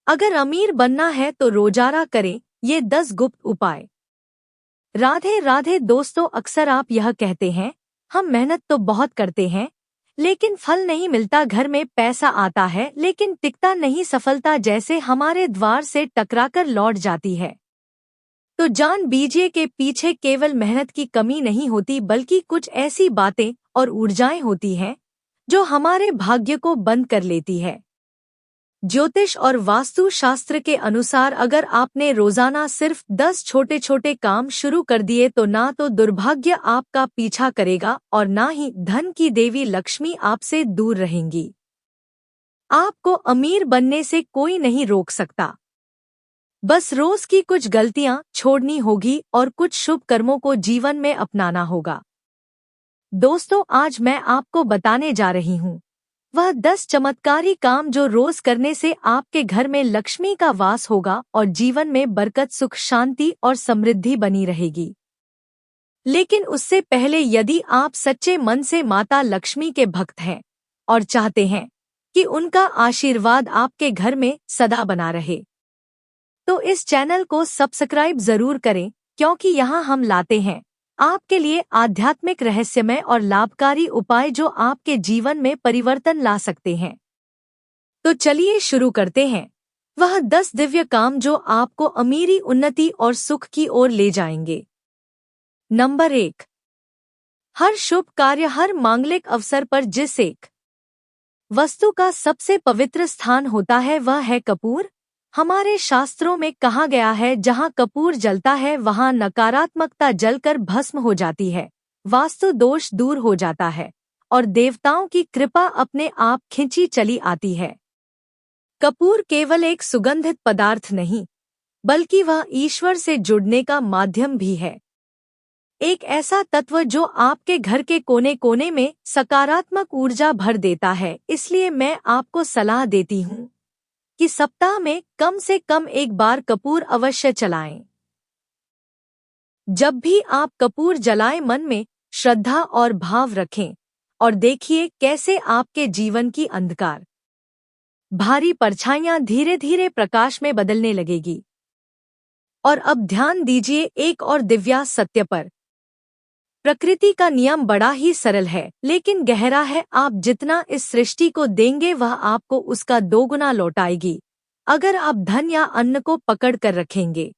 अगर अमीर बनना है तो रोजाना करें ये 10 गुप्त उपाय। राधे राधे दोस्तों, अक्सर आप यह कहते हैं, हम मेहनत तो बहुत करते हैं लेकिन फल नहीं मिलता, घर में पैसा आता है लेकिन टिकता नहीं, सफलता जैसे हमारे द्वार से टकराकर लौट जाती है। तो जान बीजिए के पीछे केवल मेहनत की कमी नहीं होती बल्कि कुछ ऐसी बातें और ऊर्जाएं होती हैं जो हमारे भाग्य को बंद कर लेती है। ज्योतिष और वास्तु शास्त्र के अनुसार अगर आपने रोजाना सिर्फ 10 छोटे छोटे काम शुरू कर दिए तो ना तो दुर्भाग्य आपका पीछा करेगा और ना ही धन की देवी लक्ष्मी आपसे दूर रहेंगी। आपको अमीर बनने से कोई नहीं रोक सकता, बस रोज की कुछ गलतियां छोड़नी होगी और कुछ शुभ कर्मों को जीवन में अपनाना होगा। दोस्तों, आज मैं आपको बताने जा रही हूँ वह 10 चमत्कारी काम जो रोज करने से आपके घर में लक्ष्मी का वास होगा और जीवन में बरकत, सुख, शांति और समृद्धि बनी रहेगी। लेकिन उससे पहले यदि आप सच्चे मन से माता लक्ष्मी के भक्त हैं और चाहते हैं कि उनका आशीर्वाद आपके घर में सदा बना रहे, तो इस चैनल को सब्सक्राइब जरूर करें, क्योंकि यहाँ हम लाते हैं आपके लिए आध्यात्मिक, रहस्यमय और लाभकारी उपाय जो आपके जीवन में परिवर्तन ला सकते हैं। तो चलिए शुरू करते हैं वह 10 दिव्य काम जो आपको अमीरी, उन्नति और सुख की ओर ले जाएंगे। नंबर 1, हर शुभ कार्य, हर मांगलिक अवसर पर जिस एक वस्तु का सबसे पवित्र स्थान होता है वह है कपूर। हमारे शास्त्रों में कहा गया है, जहाँ कपूर जलता है वहाँ नकारात्मकता जलकर भस्म हो जाती है, वास्तु दोष दूर हो जाता है और देवताओं की कृपा अपने आप खिंची चली आती है। कपूर केवल एक सुगंधित पदार्थ नहीं, बल्कि वह ईश्वर से जुड़ने का माध्यम भी है, एक ऐसा तत्व जो आपके घर के कोने कोने में सकारात्मक ऊर्जा भर देता है। इसलिए मैं आपको सलाह देती हूँ कि सप्ताह में कम से कम एक बार कपूर अवश्य जलाएं। जब भी आप कपूर जलाएं, मन में श्रद्धा और भाव रखें और देखिए कैसे आपके जीवन की अंधकार भारी परछाइयां धीरे धीरे प्रकाश में बदलने लगेगी। और अब ध्यान दीजिए एक और दिव्या सत्य पर। प्रकृति का नियम बड़ा ही सरल है लेकिन गहरा है। आप जितना इस सृष्टि को देंगे वह आपको उसका 2 गुना लौटाएगी। अगर आप धन या अन्न को पकड़ कर रखेंगे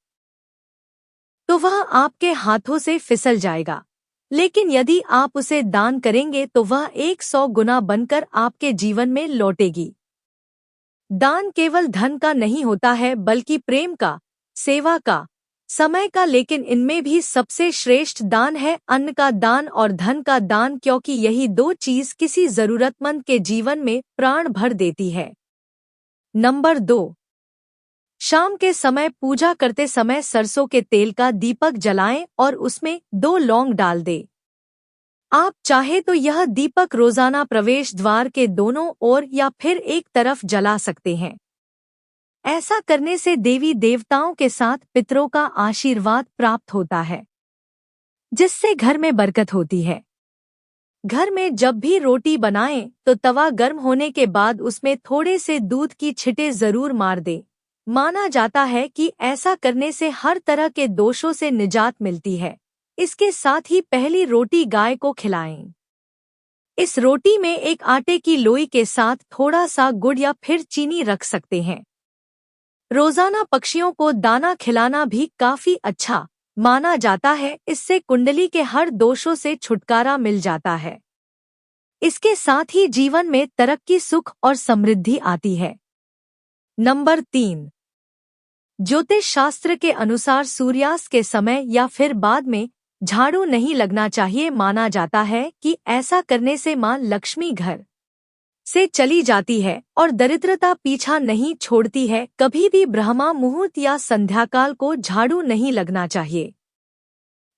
तो वह आपके हाथों से फिसल जाएगा, लेकिन यदि आप उसे दान करेंगे तो वह 100 गुना बनकर आपके जीवन में लौटेगी। दान केवल धन का नहीं होता है बल्कि प्रेम का, सेवा का, समय का, लेकिन इनमें भी सबसे श्रेष्ठ दान है अन्न का दान और धन का दान, क्योंकि यही 2 चीज किसी जरूरतमंद के जीवन में प्राण भर देती है। नंबर 2, शाम के समय पूजा करते समय सरसों के तेल का दीपक जलाएं और उसमें 2 लौंग डाल दें। आप चाहे तो यह दीपक रोजाना प्रवेश द्वार के दोनों ओर या फिर एक तरफ जला सकते हैं। ऐसा करने से देवी देवताओं के साथ पितरों का आशीर्वाद प्राप्त होता है, जिससे घर में बरकत होती है। घर में जब भी रोटी बनाएं तो तवा गर्म होने के बाद उसमें थोड़े से दूध की छिटे जरूर मार दें। माना जाता है कि ऐसा करने से हर तरह के दोषों से निजात मिलती है। इसके साथ ही पहली रोटी गाय को खिलाएं। इस रोटी में एक आटे की लोई के साथ थोड़ा सा गुड़ या फिर चीनी रख सकते हैं। रोजाना पक्षियों को दाना खिलाना भी काफी अच्छा माना जाता है, इससे कुंडली के हर दोषों से छुटकारा मिल जाता है। इसके साथ ही जीवन में तरक्की, सुख और समृद्धि आती है। नंबर 3, ज्योतिष शास्त्र के अनुसार सूर्यास्त के समय या फिर बाद में झाड़ू नहीं लगना चाहिए। माना जाता है कि ऐसा करने से मां लक्ष्मी घर से चली जाती है और दरिद्रता पीछा नहीं छोड़ती है। कभी भी ब्रह्मा मुहूर्त या संध्याकाल को झाड़ू नहीं लगना चाहिए।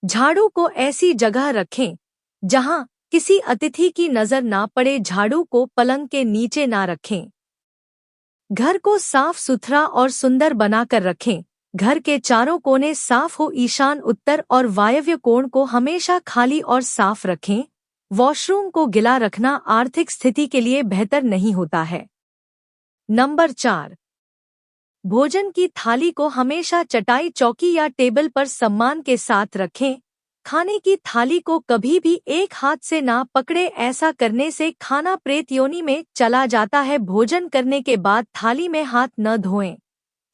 झाड़ू को ऐसी जगह रखें जहां किसी अतिथि की नजर ना पड़े। झाड़ू को पलंग के नीचे ना रखें। घर को साफ सुथरा और सुंदर बनाकर रखें। घर के चारों कोने साफ हो। ईशान, उत्तर और वायव्य कोण को हमेशा खाली और साफ रखें। वॉशरूम को गिला रखना आर्थिक स्थिति के लिए बेहतर नहीं होता है। नंबर 4, भोजन की थाली को हमेशा चटाई चौकी या टेबल पर सम्मान के साथ रखें। खाने की थाली को कभी भी एक हाथ से ना पकड़े, ऐसा करने से खाना प्रेत योनि में चला जाता है। भोजन करने के बाद थाली में हाथ न धोएं।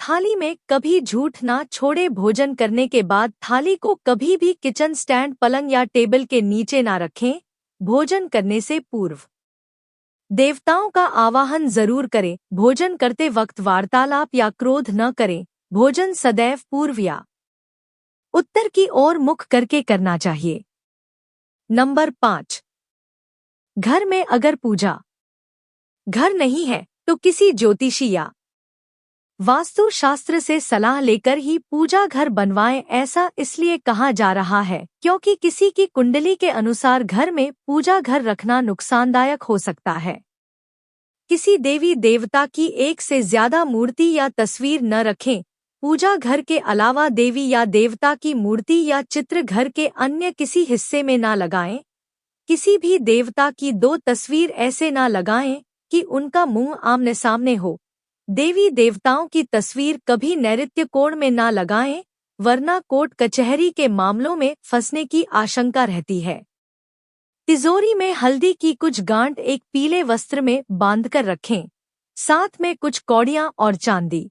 थाली में कभी झूठ ना छोड़े। भोजन करने के बाद थाली को कभी भी किचन स्टैंड, पलंग या टेबल के नीचे ना रखें। भोजन करने से पूर्व देवताओं का आवाहन जरूर करें। भोजन करते वक्त वार्तालाप या क्रोध न करें। भोजन सदैव पूर्व या उत्तर की ओर मुख करके करना चाहिए। नंबर 5, घर में अगर पूजा घर नहीं है तो किसी ज्योतिषी या वास्तु शास्त्र से सलाह लेकर ही पूजा घर बनवाएं। ऐसा इसलिए कहा जा रहा है क्योंकि किसी की कुंडली के अनुसार घर में पूजा घर रखना नुकसानदायक हो सकता है। किसी देवी देवता की एक से ज्यादा मूर्ति या तस्वीर न रखें। पूजा घर के अलावा देवी या देवता की मूर्ति या चित्र घर के अन्य किसी हिस्से में न लगाएं। किसी भी देवता की 2 तस्वीर ऐसे न लगाएं कि उनका मुंह आमने सामने हो। देवी देवताओं की तस्वीर कभी नैऋत्य कोण में न लगाएं, वरना कोर्ट कचहरी के मामलों में फंसने की आशंका रहती है। तिजोरी में हल्दी की कुछ गांठ एक पीले वस्त्र में बांधकर रखें। साथ में कुछ कौड़ियां और चांदी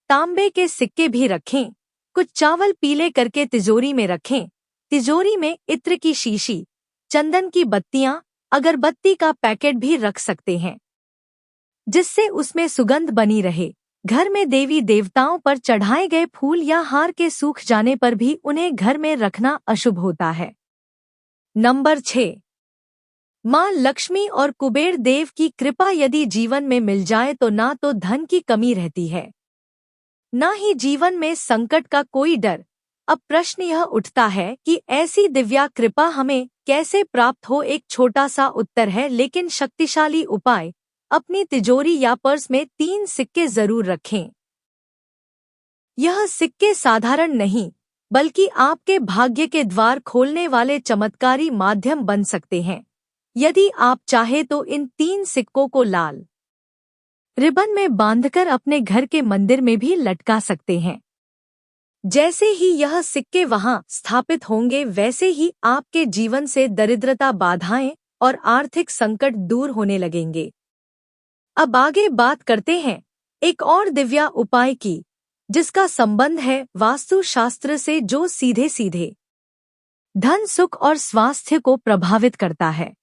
तांबे के सिक्के भी रखें। कुछ चावल पीले करके तिजोरी में रखें। तिजोरी में इत्र की शीशी, चंदन की बत्तियां, अगरबत्ती का पैकेट भी रख सकते हैं, जिससे उसमें सुगंध बनी रहे। घर में देवी देवताओं पर चढ़ाए गए फूल या हार के सूख जाने पर भी उन्हें घर में रखना अशुभ होता है। नंबर 6, मां लक्ष्मी और कुबेर देव की कृपा यदि जीवन में मिल जाए तो ना तो धन की कमी रहती है, ना ही जीवन में संकट का कोई डर। अब प्रश्न यह उठता है कि ऐसी दिव्या कृपा हमें कैसे प्राप्त हो। एक छोटा सा उत्तर है, लेकिन शक्तिशाली उपाय। अपनी तिजोरी या पर्स में 3 सिक्के जरूर रखें। यह सिक्के साधारण नहीं, बल्कि आपके भाग्य के द्वार खोलने वाले चमत्कारी माध्यम बन सकते हैं। यदि आप चाहे तो इन 3 सिक्कों को लाल रिबन में बांधकर अपने घर के मंदिर में भी लटका सकते हैं। जैसे ही यह सिक्के वहां स्थापित होंगे, वैसे ही आपके जीवन से दरिद्रता, बाधाएं और आर्थिक संकट दूर होने लगेंगे। अब आगे बात करते हैं एक और दिव्या उपाय की, जिसका संबंध है वास्तु शास्त्र से, जो सीधे सीधे धन, सुख और स्वास्थ्य को प्रभावित करता है।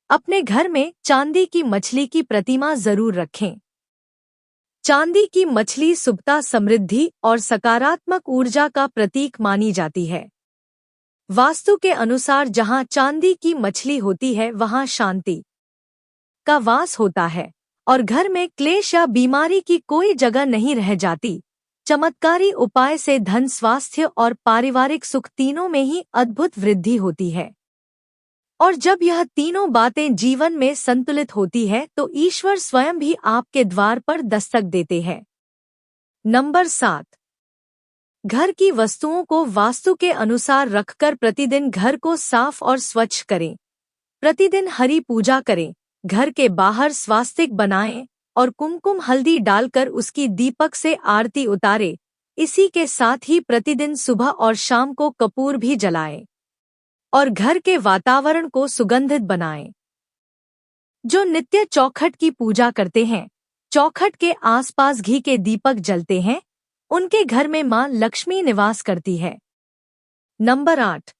अपने घर में चांदी की मछली की प्रतिमा जरूर रखें। चांदी की मछली शुभता, समृद्धि और सकारात्मक ऊर्जा का प्रतीक मानी जाती है। वास्तु के अनुसार जहां चांदी की मछली होती है, वहां शांति का वास होता है और घर में क्लेश या बीमारी की कोई जगह नहीं रह जाती। चमत्कारी उपाय से धन, स्वास्थ्य और पारिवारिक सुख तीनों में ही अद्भुत वृद्धि होती है। और जब यह तीनों बातें जीवन में संतुलित होती है तो ईश्वर स्वयं भी आपके द्वार पर दस्तक देते हैं। नंबर 7, घर की वस्तुओं को वास्तु के अनुसार रखकर प्रतिदिन घर को साफ और स्वच्छ करें। प्रतिदिन हरी पूजा करें। घर के बाहर स्वास्तिक बनाएं और कुमकुम हल्दी डालकर उसकी दीपक से आरती उतारें। इसी के साथ ही प्रतिदिन सुबह और शाम को कपूर भी जलाएं और घर के वातावरण को सुगंधित बनाएं। जो नित्य चौखट की पूजा करते हैं, चौखट के आसपास घी के दीपक जलते हैं, उनके घर में मां लक्ष्मी निवास करती है। नंबर 8,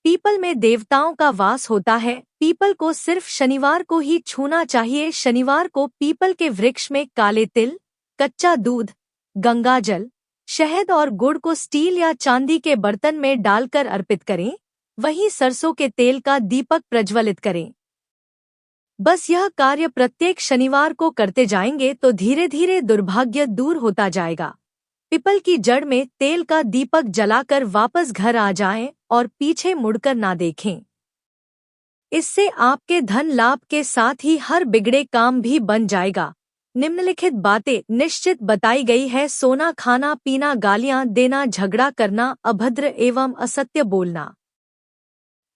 पीपल में देवताओं का वास होता है। पीपल को सिर्फ शनिवार को ही छूना चाहिए। शनिवार को पीपल के वृक्ष में काले तिल, कच्चा दूध, गंगाजल, शहद और गुड़ को स्टील या चांदी के बर्तन में डालकर अर्पित करें। वहीं सरसों के तेल का दीपक प्रज्वलित करें। बस यह कार्य प्रत्येक शनिवार को करते जाएंगे तो धीरे धीरे दुर्भाग्य दूर होता जाएगा। पीपल की जड़ में तेल का दीपक जलाकर वापस घर आ जाएं और पीछे मुड़कर ना देखें। इससे आपके धन लाभ के साथ ही हर बिगड़े काम भी बन जाएगा। निम्नलिखित बातें निश्चित बताई गई है: सोना खाना पीना, गालियां देना, झगड़ा करना, अभद्र एवं असत्य बोलना,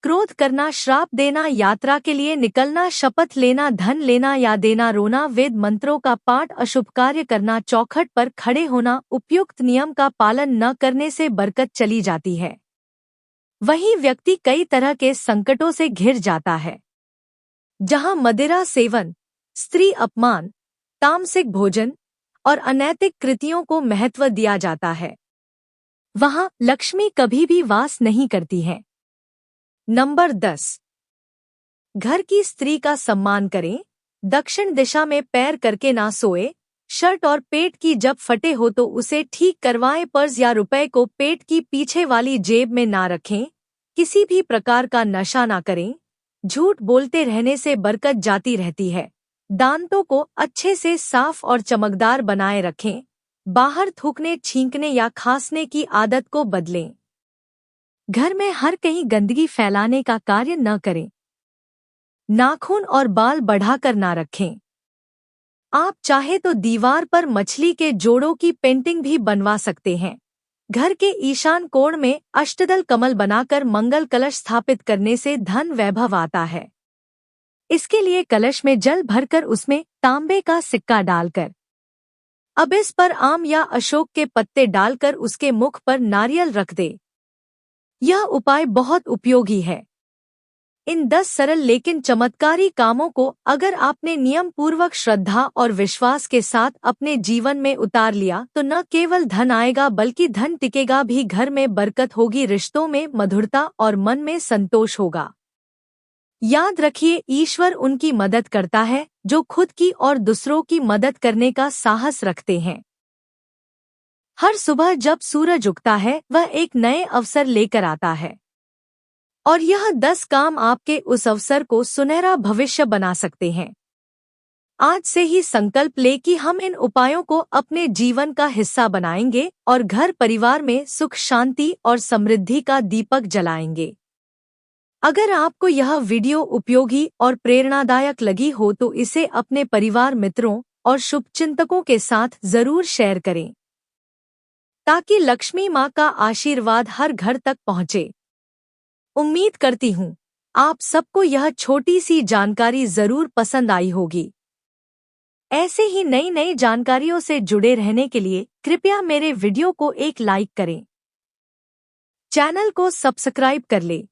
क्रोध करना, श्राप देना, यात्रा के लिए निकलना, शपथ लेना, धन लेना या देना, रोना, वेद मंत्रों का पाठ, अशुभ कार्य करना, चौखट पर खड़े होना, उपयुक्त नियम का पालन न करने से बरकत चली जाती है। वही व्यक्ति कई तरह के संकटों से घिर जाता है। जहां मदिरा सेवन, स्त्री अपमान, तामसिक भोजन और अनैतिक कृतियों को महत्व दिया जाता है, वहां लक्ष्मी कभी भी वास नहीं करती है। नंबर 10, घर की स्त्री का सम्मान करें। दक्षिण दिशा में पैर करके ना सोए। शर्ट और पेट की जब फटे हो तो उसे ठीक करवाएं। पर्स या रुपए को पेट की पीछे वाली जेब में ना रखें। किसी भी प्रकार का नशा ना करें। झूठ बोलते रहने से बरकत जाती रहती है। दांतों को अच्छे से साफ और चमकदार बनाए रखें। बाहर थूकने, छींकने या खांसने की आदत को बदलें। घर में हर कहीं गंदगी फैलाने का कार्य न करें। नाखून और बाल बढ़ाकर ना रखें। आप चाहे तो दीवार पर मछली के जोड़ों की पेंटिंग भी बनवा सकते हैं। घर के ईशान कोण में अष्टदल कमल बनाकर मंगल कलश स्थापित करने से धन वैभव आता है। इसके लिए कलश में जल भरकर उसमें तांबे का सिक्का डालकर अब इस पर आम या अशोक के पत्ते डालकर उसके मुख पर नारियल रख दे। यह उपाय बहुत उपयोगी है। इन 10 सरल लेकिन चमत्कारी कामों को अगर आपने नियम पूर्वक, श्रद्धा और विश्वास के साथ अपने जीवन में उतार लिया तो न केवल धन आएगा बल्कि धन टिकेगा भी। घर में बरकत होगी, रिश्तों में मधुरता और मन में संतोष होगा। याद रखिए, ईश्वर उनकी मदद करता है जो खुद की और दूसरों की मदद करने का साहस रखते हैं। हर सुबह जब सूरज उगता है वह एक नए अवसर लेकर आता है और यह 10 काम आपके उस अवसर को सुनहरा भविष्य बना सकते हैं। आज से ही संकल्प ले कि हम इन उपायों को अपने जीवन का हिस्सा बनाएंगे और घर परिवार में सुख, शांति और समृद्धि का दीपक जलाएंगे। अगर आपको यह वीडियो उपयोगी और प्रेरणादायक लगी हो तो इसे अपने परिवार, मित्रों और शुभचिंतकों के साथ जरूर शेयर करें ताकि लक्ष्मी माँ का आशीर्वाद हर घर तक पहुँचे। उम्मीद करती हूँ आप सबको यह छोटी सी जानकारी जरूर पसंद आई होगी। ऐसे ही नई नई जानकारियों से जुड़े रहने के लिए कृपया मेरे वीडियो को एक लाइक करें, चैनल को सब्सक्राइब कर ले